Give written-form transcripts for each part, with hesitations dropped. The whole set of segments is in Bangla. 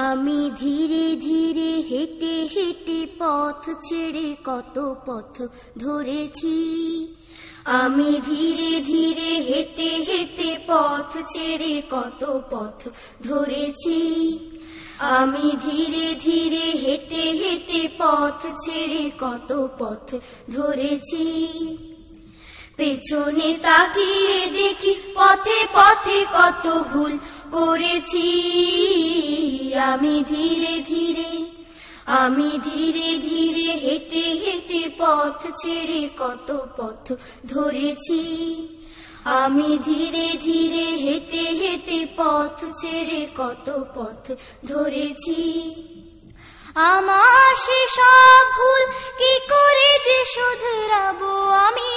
আমি ধীরে ধীরে হেঁটে হেঁটে পথ ছেড়ে কত পথ ধরেছি। আমি ধীরে ধীরে হেঁটে হেঁটে পথ ছেড়ে কত পথ ধরেছি। আমি ধীরে ধীরে হেঁটে হেঁটে পথ ছেড়ে কত পথ ধরেছি। পেছনে তাকিয়ে দেখি পথে পথে কত ভুল করেছি। আমি ধীরে ধীরে হেঁটে হেঁটে পথ ছেড়ে কত পথ ধরেছি। আমি ধীরে ধীরে হেঁটে হেঁটে পথ ছেড়ে কত পথ ধরেছি। আমার সে সব ভুল কি করে যে শুধরাবো আমি,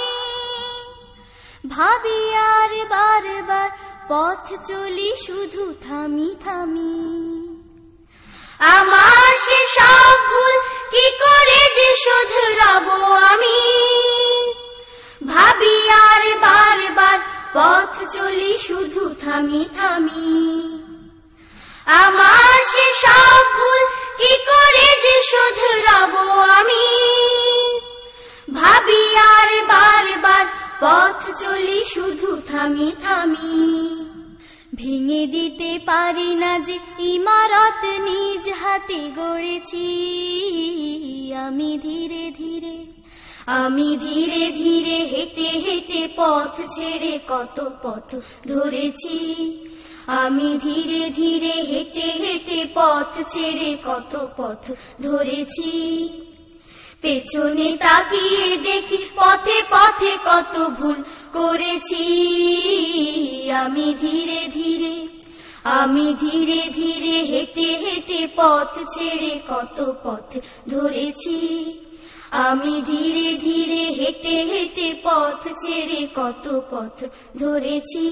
ভাবি আর বারবার পথ চলি শুধু থামি থামি। আমার সে সব ভুল কি করে যে শুধরাবো আমি, ভাবি আর বারবার পথ চলি শুধু থামি থামি। আমার সে সব ভুল কি করে যে শুধরাবো আমি, ভাবি আর বারবার পথ চলি শুধু থামি থামি। ভেঙে দিতে পারি না যে ইমারত নিজ হাতে গড়েছি। আমি ধীরে ধীরে হেঁটে হেঁটে পথ ছেড়ে কত পথ ধরেছি। আমি ধীরে ধীরে হেঁটে হেঁটে পথ ছেড়ে কত পথ ধরেছি। পেছনে তাকিয়ে দেখি পথে পথে কত ভুল করেছি। আমি ধীরে ধীরে হেঁটে হেঁটে পথ ছেড়ে কত পথ ধরেছি। আমি ধীরে ধীরে হেঁটে হেঁটে পথ ছেড়ে কত পথ ধরেছি।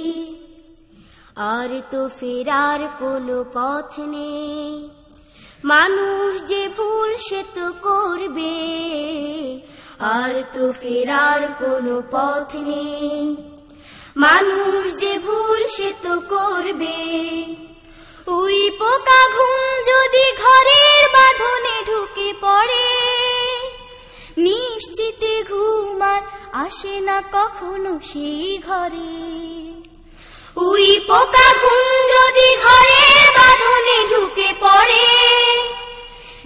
আর তো ফেরার কোনো পথ নেই, মানুষ যে ভুল সে তো করবে। আর তো ফেরার কোনো পথ নেই, মানুষ যে ভুল সে তো করবে। ওই পোকা ঘুম যদি ঘরের বাঁধনে ঢুকে পড়ে, নিশ্চিতে ঘুম আর আসে না কখনো সেই ঘরে। ওই পোকা ঘুম যদি ঘরের বাঁধনে ঢুকে পড়ে,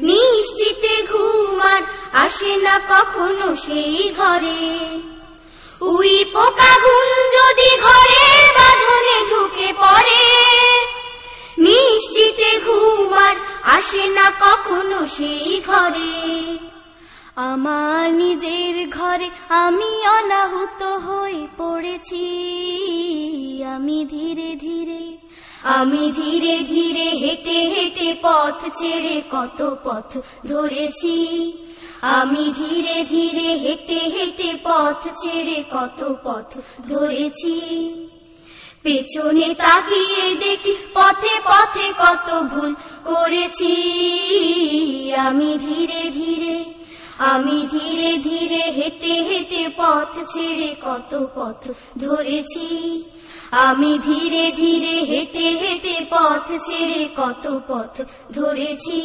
নিশ্চিতে ঘুম আর আসে না কখনো সেই ঘরে। ওই পোকা ঘুম যদি ঘরের বাঁধনে ঢুকে পড়ে, নিশ্চিতে ঘুম আর আসে না কখনো সেই ঘরে। আমার নিজের ঘরে আমি অনাহুত হয়ে পড়েছি। আমি ধীরে ধীরে হেঁটে হেঁটে পথ ছেড়ে কত পথ ধরেছি। আমি ধীরে ধীরে হেঁটে হেঁটে পথ ছেড়ে কত পথ ধরেছি। পেছনে তাকিয়ে দেখি পথে পথে কত ভুল করেছি। আমি ধীরে ধীরে হেঁটে হেঁটে পথ ছেড়ে কত পথ ধরেছি। আমি ধীরে ধীরে হেঁটে হেঁটে পথ ছেড়ে কত পথ ধরেছি।